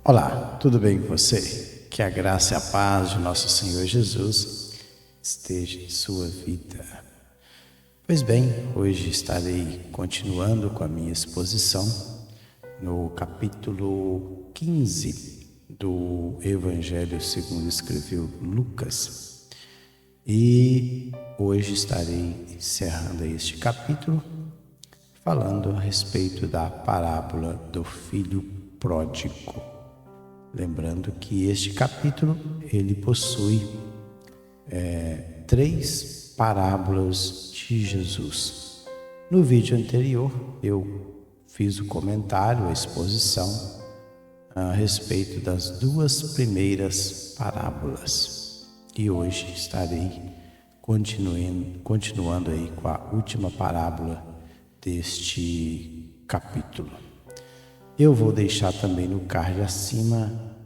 Olá, tudo bem com você? Que a graça e a paz de nosso Senhor Jesus esteja em sua vida. Pois bem, hoje estarei continuando com a minha exposição no capítulo 15 do Evangelho segundo escreveu Lucas. E hoje estarei encerrando este capítulo falando a respeito da parábola do filho pródigo. Lembrando que este capítulo ele possui 3 parábolas de Jesus. No vídeo anterior eu fiz o comentário, a exposição a respeito das 2 primeiras parábolas. E hoje estarei continuando aí com a última parábola deste capítulo. Eu vou deixar também no card acima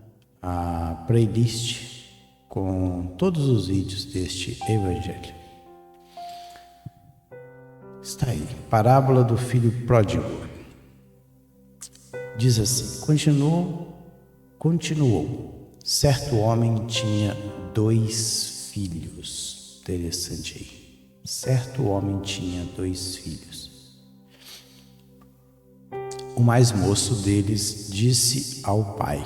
a playlist com todos os vídeos deste evangelho. Está aí, parábola do filho pródigo. Diz assim: continuou. Certo homem tinha 2 filhos. Interessante aí. Certo homem tinha 2 filhos. O mais moço deles disse ao pai: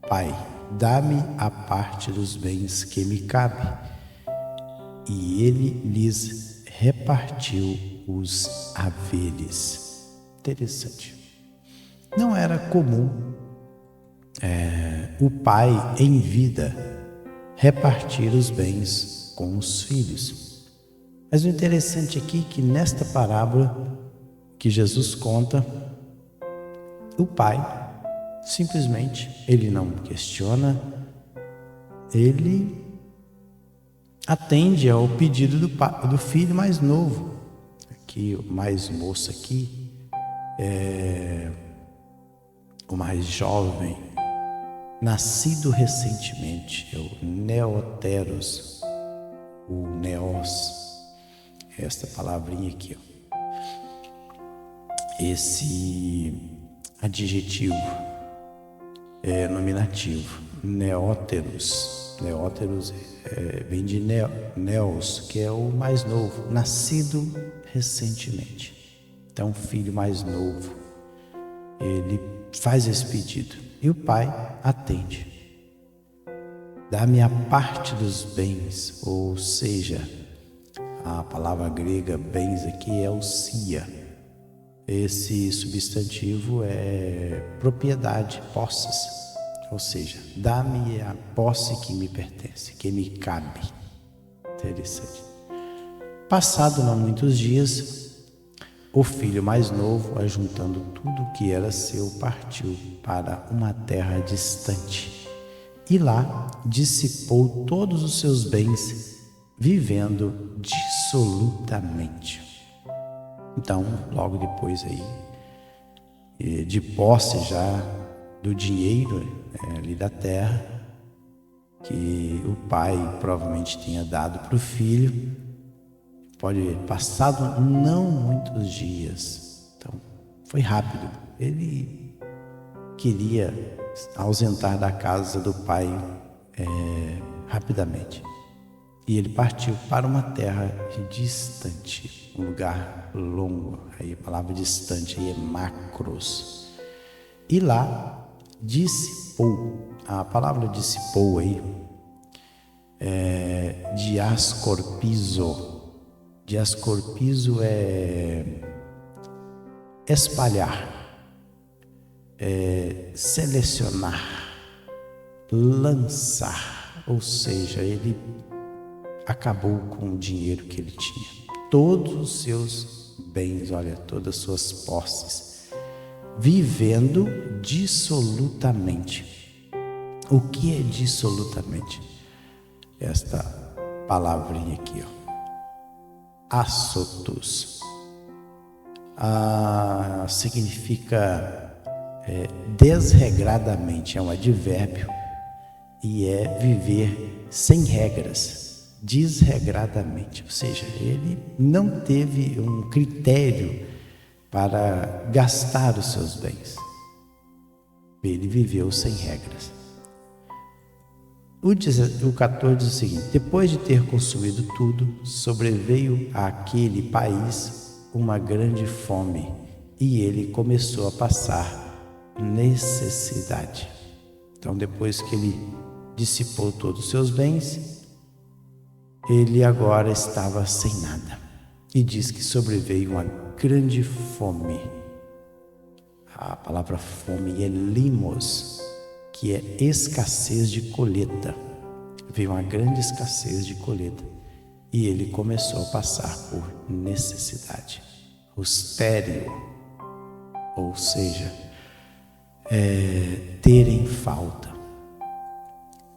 Pai, dá-me a parte dos bens que me cabe. E ele lhes repartiu os haveres. Interessante. Não era comum o pai em vida repartir os bens com os filhos. Mas o interessante aqui é que nesta parábola que Jesus conta, o pai simplesmente, ele não questiona, ele atende ao pedido do filho mais novo. Aqui, o mais moço aqui é o mais jovem, nascido recentemente, é o neoteros, o neos, esta palavrinha aqui, esse adjetivo é nominativo, neóteros. Neóteros vem de neos, que é o mais novo, nascido recentemente. Então, o filho mais novo, ele faz esse pedido e o pai atende. Dá-me a parte dos bens, ou seja, a palavra grega bens aqui é ousia. Esse substantivo é propriedade, posses, ou seja, dá-me a posse que me pertence, que me cabe. Interessante. Passado não muitos dias, o filho mais novo, ajuntando tudo o que era seu, partiu para uma terra distante e lá dissipou todos os seus bens, vivendo dissolutamente. Então, logo depois aí, de posse já do dinheiro ali da terra, que o pai provavelmente tinha dado para o filho, passado não muitos dias, então foi rápido, ele queria ausentar da casa do pai rapidamente. E ele partiu para uma terra distante, um lugar longo. Aí a palavra distante aí é macros. E lá dissipou. A palavra dissipou aí é diascorpizo. Diascorpizo é espalhar, selecionar, lançar. Ou seja, ele acabou com o dinheiro que ele tinha, todos os seus bens, todas as suas posses, vivendo dissolutamente. O que é dissolutamente? Esta palavrinha aqui, assotus, significa desregradamente, é um advérbio e é viver sem regras, desregradamente, ou seja, ele não teve um critério para gastar os seus bens. Ele viveu sem regras. O 14 diz o seguinte: depois de ter consumido tudo, sobreveio àquele país uma grande fome, e ele começou a passar necessidade. Então, depois que ele dissipou todos os seus bens, ele agora estava sem nada. E diz que sobreveio uma grande fome. A palavra fome é limos, que é escassez de colheita. Veio uma grande escassez de colheita. E ele começou a passar por necessidade. O estéril, ou seja, terem falta.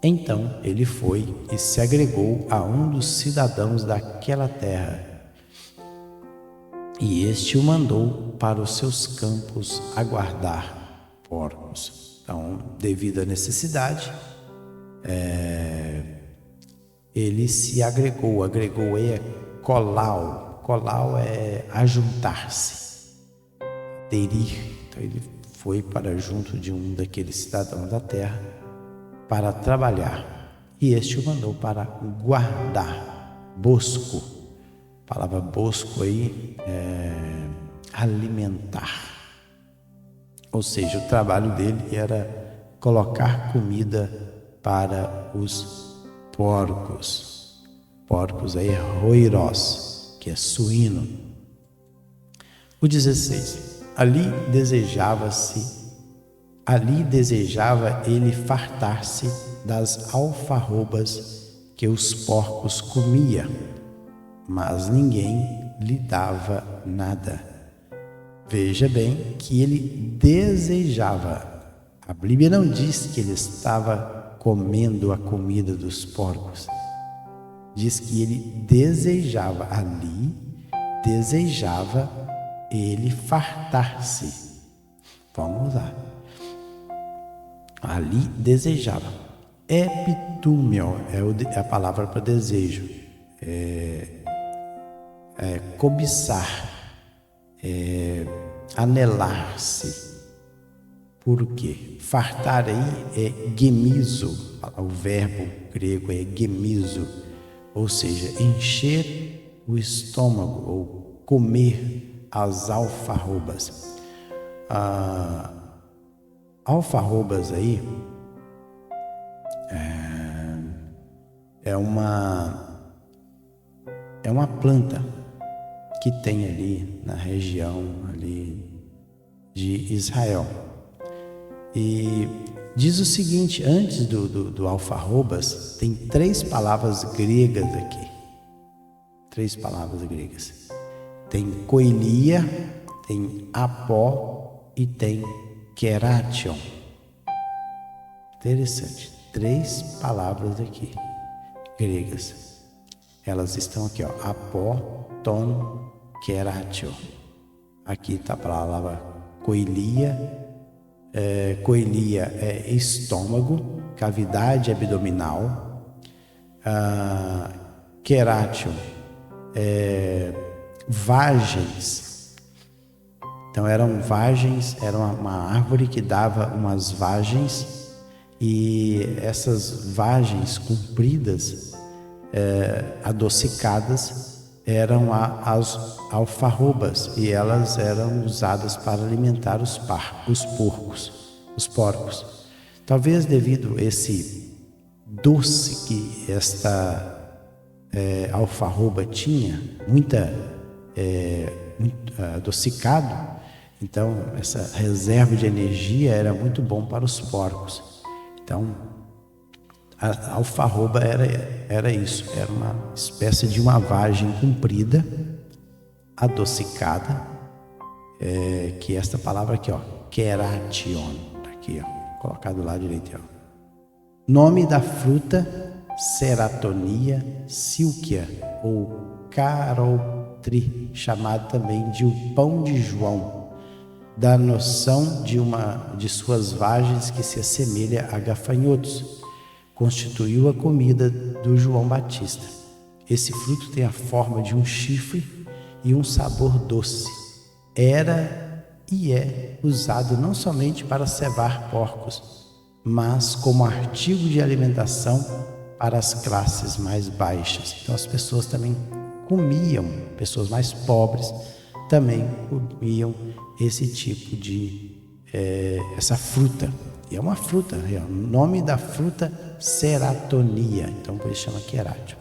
Então ele foi e se agregou a um dos cidadãos daquela terra, e este o mandou para os seus campos a guardar porcos. Então, devido à necessidade, ele se agregou é colau. Colau é ajuntar-se, aderir. Então ele foi para junto de um daqueles cidadãos da terra para trabalhar, e este o mandou para guardar. Bosco, a palavra bosco aí é alimentar, ou seja, o trabalho dele era colocar comida para os porcos. Porcos aí é roirós, que é suíno. O 16: ali desejava ele fartar-se das alfarrobas que os porcos comia, mas ninguém lhe dava nada. Veja bem que ele desejava. A Bíblia não diz que ele estava comendo a comida dos porcos. Diz que ele desejava, ele fartar-se. Vamos lá. Ali desejava. Epitúmio é a palavra para desejo. Cobiçar, anelar-se. Por quê? Fartar aí é gemizo, o verbo grego é gemizo, ou seja, encher o estômago ou comer as alfarrobas. Alfarrobas aí é uma planta que tem ali na região ali de Israel. E diz o seguinte: antes do alfarrobas tem 3 palavras gregas aqui. 3 palavras gregas. Tem koilia, tem apó e tem keration. Interessante. 3 palavras aqui gregas. Elas estão aqui, ó. Apó, ton, keration. Aqui está a palavra koilia. Koilia é estômago, cavidade abdominal. Keration é vagens. Então eram vagens, era uma árvore que dava umas vagens, e essas vagens compridas, adocicadas, eram as alfarrobas, e elas eram usadas para alimentar os porcos. Talvez devido a esse doce que esta alfarroba tinha, muito adocicado, então essa reserva de energia era muito bom para os porcos. Então a alfarroba era isso, era uma espécie de uma vagem comprida, adocicada, que esta palavra aqui, ó, keration, aqui, ó, colocado do lado direito, ó. Nome da fruta: Ceratonia silquia ou carotri, chamado também de o pão de João, dá noção de suas vagens que se assemelha a gafanhotos. Constituiu a comida do João Batista. Esse fruto tem a forma de um chifre e um sabor doce. Era e é usado não somente para cevar porcos, mas como artigo de alimentação para as classes mais baixas. Então as pessoas também comiam, pessoas mais pobres também comiam esse tipo de essa fruta. E é uma fruta, o nome da fruta ceratonia, então por isso chama querádio.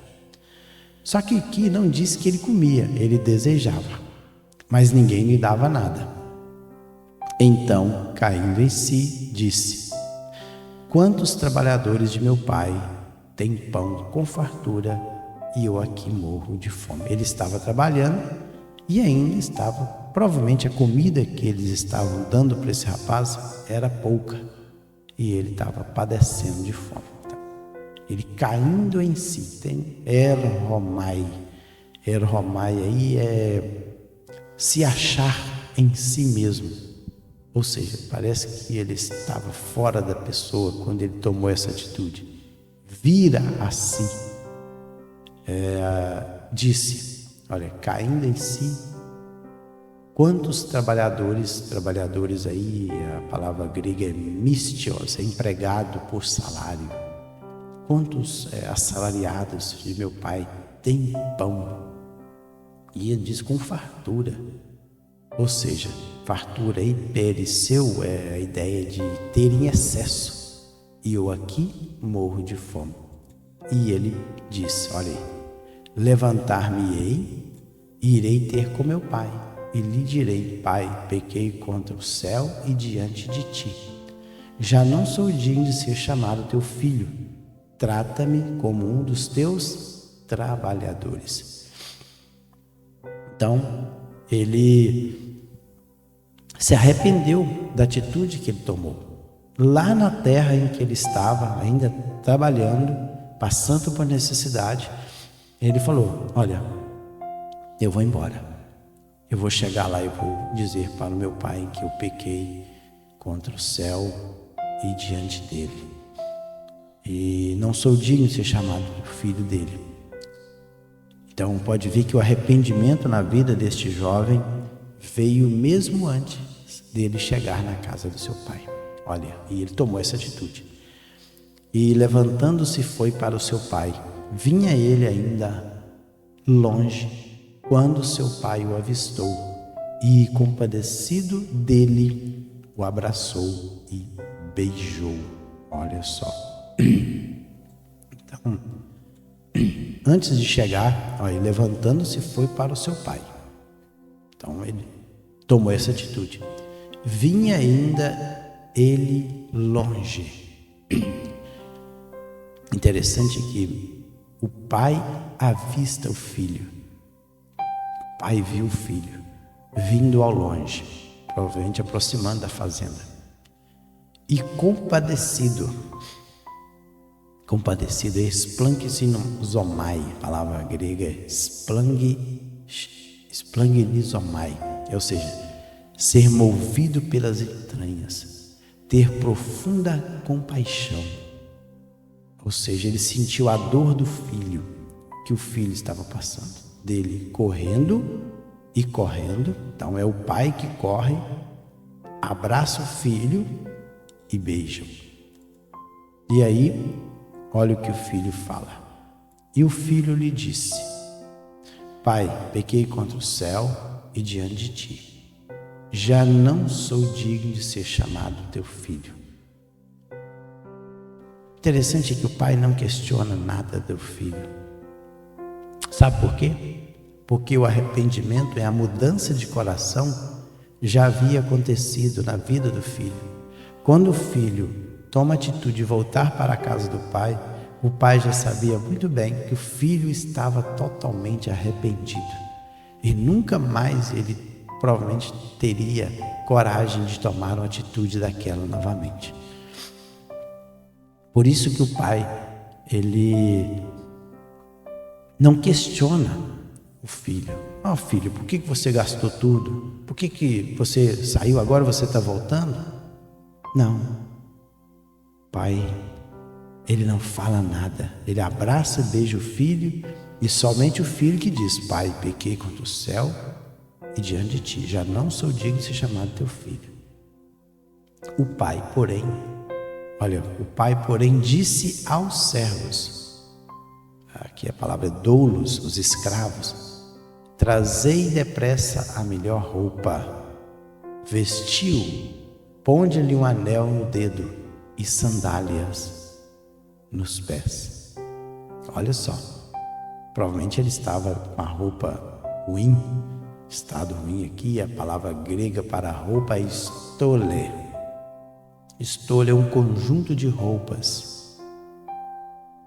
Só que aqui não diz que ele comia, ele desejava, mas ninguém lhe dava nada. Então, caindo em si, disse: quantos trabalhadores de meu pai têm pão com fartura e eu aqui morro de fome? Ele estava trabalhando e ainda estava, provavelmente a comida que eles estavam dando para esse rapaz era pouca e ele estava padecendo de fome. Ele caindo em si, tem erromai. Erromai aí é se achar em si mesmo. Ou seja, parece que ele estava fora da pessoa quando ele tomou essa atitude. Vira a si. Disse, olha, caindo em si, quantos trabalhadores aí, a palavra grega é mistios, é empregado por salário. Quantos assalariados de meu pai têm pão? E ele diz com fartura. Ou seja, fartura aí, pereceu, é a ideia de ter em excesso. E eu aqui morro de fome. E ele disse, olha aí, levantar-me-ei e irei ter com meu pai. E lhe direi, pai, pequei contra o céu e diante de ti. Já não sou digno de ser chamado teu filho. Trata-me como um dos teus trabalhadores. Então, ele se arrependeu da atitude que ele tomou. Lá na terra em que ele estava, ainda trabalhando, passando por necessidade, ele falou, olha, eu vou embora. Eu vou chegar lá e vou dizer para o meu pai que eu pequei contra o céu e diante dele. E não sou digno de ser chamado filho dele. Então pode ver que o arrependimento na vida deste jovem veio mesmo antes dele chegar na casa do seu pai. Olha, e ele tomou essa atitude. E levantando-se foi para o seu pai. Vinha ele ainda longe, quando seu pai o avistou, e compadecido dele, o abraçou e beijou. Olha só. Então, antes de chegar, ele levantando-se foi para o seu pai. Então ele tomou essa atitude. Vinha ainda ele longe. Interessante que o pai avista o filho. O pai viu o filho vindo ao longe, provavelmente aproximando da fazenda. E compadecido é esplangnizomai, palavra grega é esplangnizomai, ou seja, ser movido pelas entranhas, ter profunda compaixão. Ou seja, ele sentiu a dor do filho, que o filho estava passando, dele correndo e correndo. Então é o pai que corre, abraça o filho e beija. E aí, olha o que o filho fala. E o filho lhe disse: Pai, pequei contra o céu e diante de ti. Já não sou digno de ser chamado teu filho. Interessante que o pai não questiona nada do filho. Sabe por quê? Porque o arrependimento é a mudança de coração já havia acontecido na vida do filho. Quando o filho toma a atitude de voltar para a casa do pai, o pai já sabia muito bem que o filho estava totalmente arrependido e nunca mais ele provavelmente teria coragem de tomar uma atitude daquela novamente. Por isso que o pai, ele não questiona o filho. Filho, por que você gastou tudo? Por que você saiu agora, você está voltando? Não. Pai, ele não fala nada. Ele abraça, beija o filho e somente o filho que diz: Pai, pequei contra o céu e diante de ti, já não sou digno de ser chamado teu filho. O pai, porém, disse aos servos, aqui a palavra é doulos, os escravos: trazei depressa a melhor roupa, vestiu, ponde-lhe um anel no dedo e sandálias nos pés. Olha só, provavelmente ele estava com a roupa ruim, estado ruim aqui. A palavra grega para roupa é stole. Stole é um conjunto de roupas,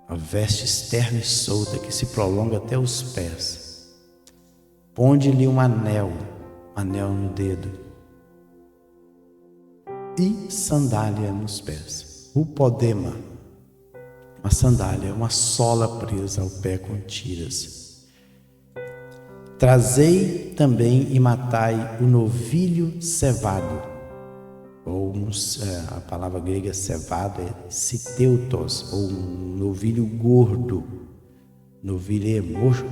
a veste externa e solta que se prolonga até os pés. Ponde-lhe um anel no dedo e sandália nos pés. Upodema, uma sandália, uma sola presa ao pé com tiras. Trazei também e matai o novilho cevado, ou a palavra grega cevado é citeutos, ou um novilho gordo. Novilho é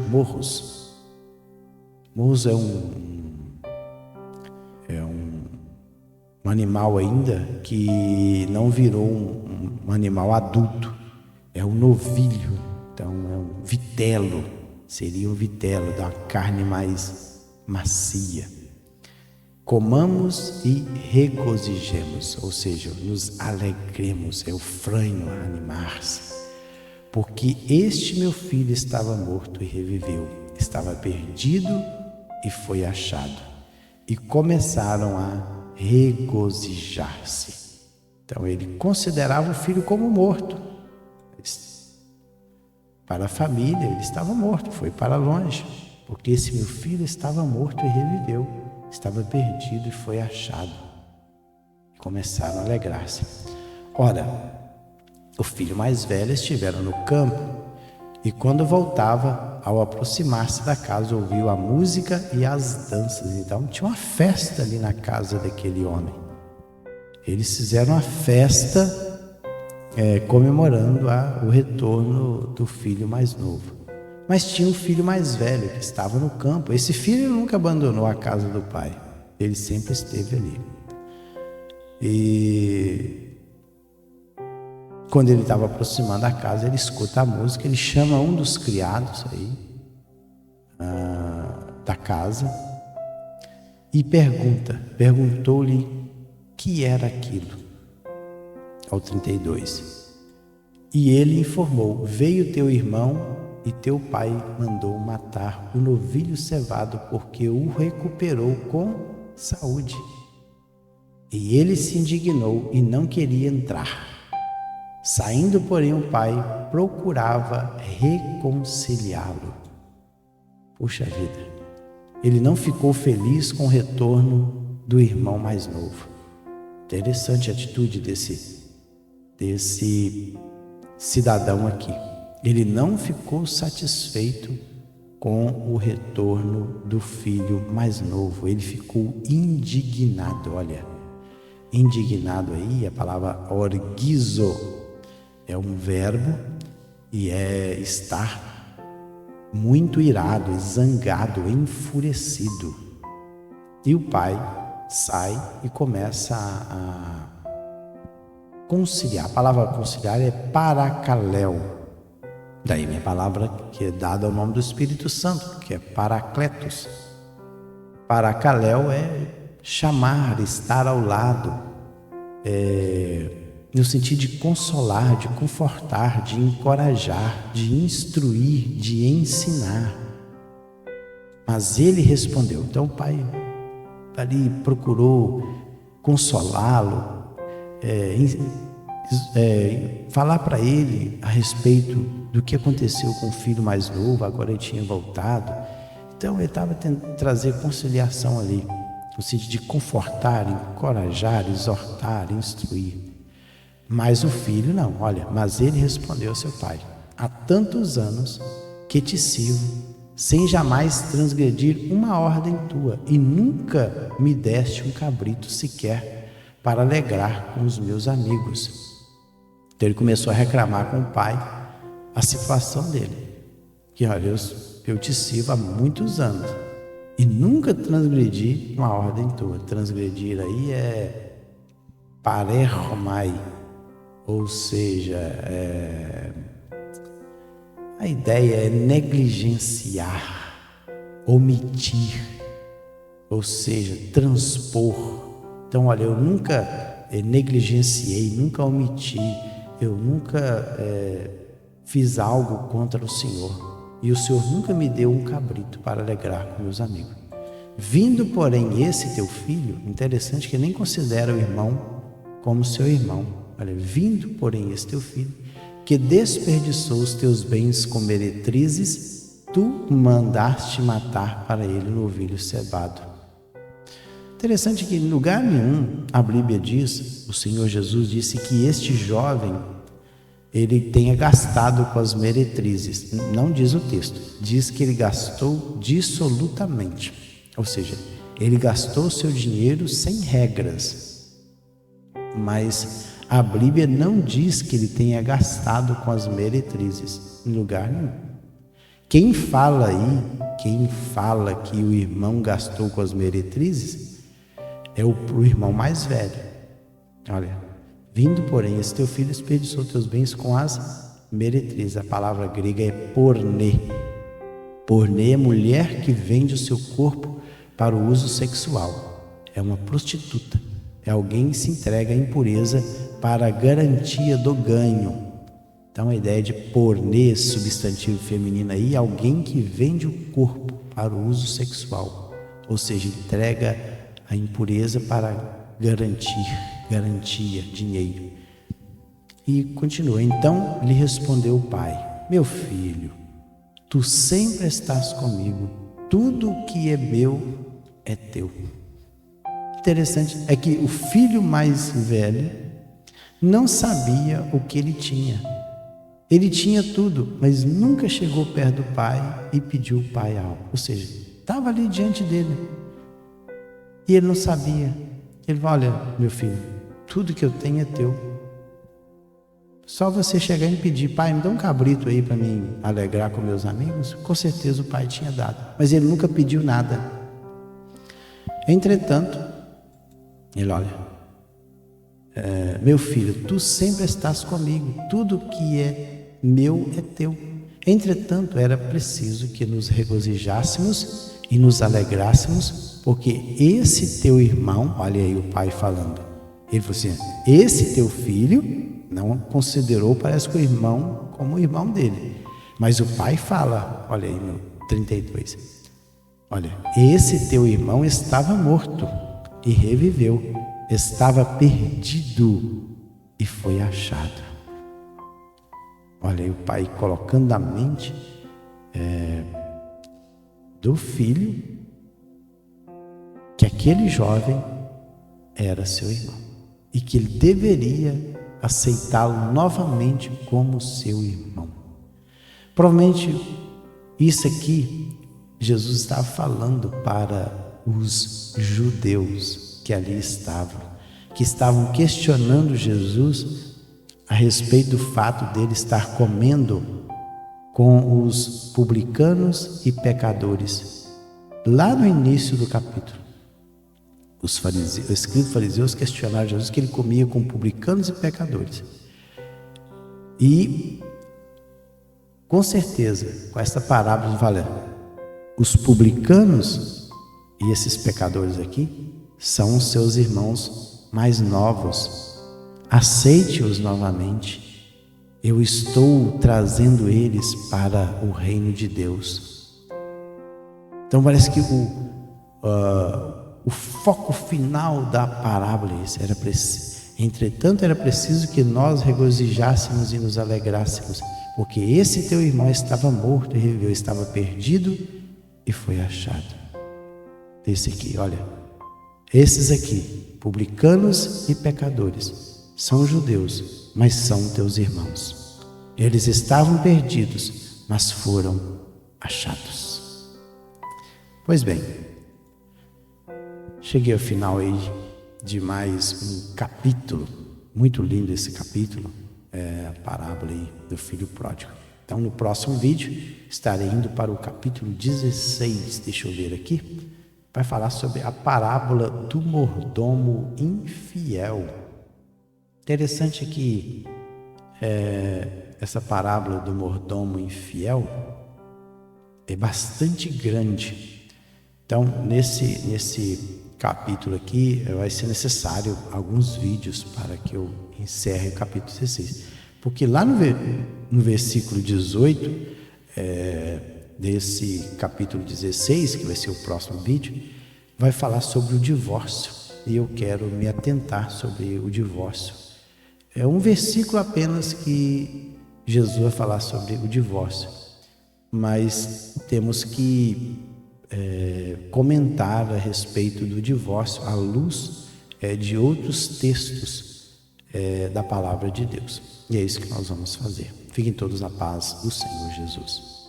morros. Morros é um animal ainda que não virou um animal adulto, é um novilho, então é um vitelo, seria um vitelo, da carne mais macia. Comamos e regozijemos, ou seja, nos alegremos, é o franho, animar-se, porque este meu filho estava morto e reviveu, estava perdido e foi achado. E começaram a regozijar-se. Então ele considerava o filho como morto. Para a família ele estava morto, foi para longe, porque esse meu filho estava morto e reviveu, estava perdido e foi achado. E começaram a alegrar-se. Ora, o filho mais velho estiveram no campo, e quando voltava, ao aproximar-se da casa, ouviu a música e as danças. Então tinha uma festa ali na casa daquele homem. Eles fizeram uma festa comemorando o retorno do filho mais novo. Mas tinha um filho mais velho que estava no campo. Esse filho nunca abandonou a casa do pai, ele sempre esteve ali. E quando ele estava aproximando da casa, ele escuta a música, ele chama um dos criados aí da casa e perguntou-lhe que era aquilo. Ao 32. E ele informou: veio teu irmão e teu pai mandou matar o novilho cevado, porque o recuperou com saúde. E ele se indignou e não queria entrar. Saindo, porém, o pai procurava reconciliá-lo. Puxa vida, ele não ficou feliz com o retorno do irmão mais novo. Interessante a atitude desse cidadão aqui. Ele não ficou satisfeito com o retorno do filho mais novo, ele ficou indignado. Olha, indignado aí, a palavra orgizo é um verbo e é estar muito irado, zangado, enfurecido. E o pai sai e começa a conciliar. A palavra conciliar é paracaléu. Daí minha palavra que é dada ao nome do Espírito Santo, que é paracletos. Paracaléu é chamar, estar ao lado, no sentido de consolar, de confortar, de encorajar, de instruir, de ensinar. Mas ele respondeu. Então o pai ali procurou consolá-lo, falar para ele a respeito do que aconteceu com o filho mais novo. Agora ele tinha voltado, então ele estava tentando trazer conciliação ali, no sentido de confortar, encorajar, exortar, instruir. Mas o filho não. Olha, mas ele respondeu ao seu pai: há tantos anos que te sirvo, sem jamais transgredir uma ordem tua, e nunca me deste um cabrito sequer para alegrar com os meus amigos. Então ele começou a reclamar com o pai a situação dele, que olha, eu te sirvo há muitos anos e nunca transgredi uma ordem tua. Transgredir aí é pareromai, ou seja, a ideia é negligenciar, omitir, ou seja, transpor. Então, olha, eu nunca negligenciei, nunca omiti, eu nunca fiz algo contra o Senhor. E o Senhor nunca me deu um cabrito para alegrar com meus amigos. Vindo, porém, esse teu filho, interessante que nem considera o irmão como seu irmão. Olha, vindo, porém, esse teu filho, que desperdiçou os teus bens com meretrizes, tu mandaste matar para ele o novilho cevado. Interessante que em lugar nenhum a Bíblia diz, o Senhor Jesus disse que este jovem ele tenha gastado com as meretrizes. Não diz o texto, diz que ele gastou dissolutamente, ou seja, ele gastou o seu dinheiro sem regras, mas a Bíblia não diz que ele tenha gastado com as meretrizes, em lugar nenhum. Quem fala aí, quem fala que o irmão gastou com as meretrizes, é o irmão mais velho. Olha, vindo, porém, esse teu filho desperdiçou teus bens com as meretrizes. A palavra grega é pornê. Pornê é mulher que vende o seu corpo para o uso sexual. É uma prostituta. É alguém que se entrega à impureza para a garantia do ganho. Então a ideia de pornê, substantivo feminino aí, alguém que vende o corpo para o uso sexual. Ou seja, entrega a impureza para garantia, dinheiro. E continua, então lhe respondeu o pai: meu filho, tu sempre estás comigo, tudo que é meu é teu. Interessante é que o filho mais velho não sabia o que ele tinha. Ele tinha tudo, mas nunca chegou perto do pai e pediu ao pai algo. Ou seja, estava ali diante dele e ele não sabia. Ele falou: olha, meu filho, tudo que eu tenho é teu. Só você chegar e pedir: pai, me dá um cabrito aí para mim alegrar com meus amigos. Com certeza o pai tinha dado, mas ele nunca pediu nada. Entretanto, ele olha: meu filho, tu sempre estás comigo, tudo que é meu é teu. Entretanto, era preciso que nos regozijássemos e nos alegrássemos, porque esse teu irmão, olha aí o pai falando, ele falou assim: esse teu filho não considerou, parece que o irmão como o irmão dele, mas o pai fala, olha aí no 32, olha, esse teu irmão estava morto e reviveu, estava perdido e foi achado. Olha aí o pai colocando na mente do filho que aquele jovem era seu irmão e que ele deveria aceitá-lo novamente como seu irmão. Provavelmente isso aqui Jesus estava falando para os judeus que ali estavam, que estavam questionando Jesus a respeito do fato dele estar comendo com os publicanos e pecadores. Lá no início do capítulo, os escribas fariseus questionaram Jesus que ele comia com publicanos e pecadores. E, com certeza, com essa parábola, fala, os publicanos e esses pecadores aqui são os seus irmãos mais novos. Aceite-os novamente. Eu estou trazendo eles para o reino de Deus. Então parece que o foco final da parábola era entretanto era preciso que nós regozijássemos e nos alegrássemos, porque esse teu irmão estava morto e reviveu, estava perdido e foi achado. Esse aqui, olha, esses aqui, publicanos e pecadores, são judeus, mas são teus irmãos. Eles estavam perdidos, mas foram achados. Pois bem, cheguei ao final aí de mais um capítulo, muito lindo esse capítulo, a parábola aí do filho pródigo. Então no próximo vídeo estarei indo para o capítulo 16, deixa eu ver aqui. vai falar sobre a parábola do mordomo infiel. Interessante que essa parábola do mordomo infiel é bastante grande. Então, nesse capítulo aqui, vai ser necessário alguns vídeos para que eu encerre o capítulo 16. Porque lá no versículo 18, desse capítulo 16, que vai ser o próximo vídeo, vai falar sobre o divórcio. E eu quero me atentar sobre o divórcio. É um versículo apenas que Jesus vai falar sobre o divórcio. Mas temos que comentar a respeito do divórcio à luz de outros textos da palavra de Deus. E é isso que nós vamos fazer. Fiquem todos na paz do Senhor Jesus.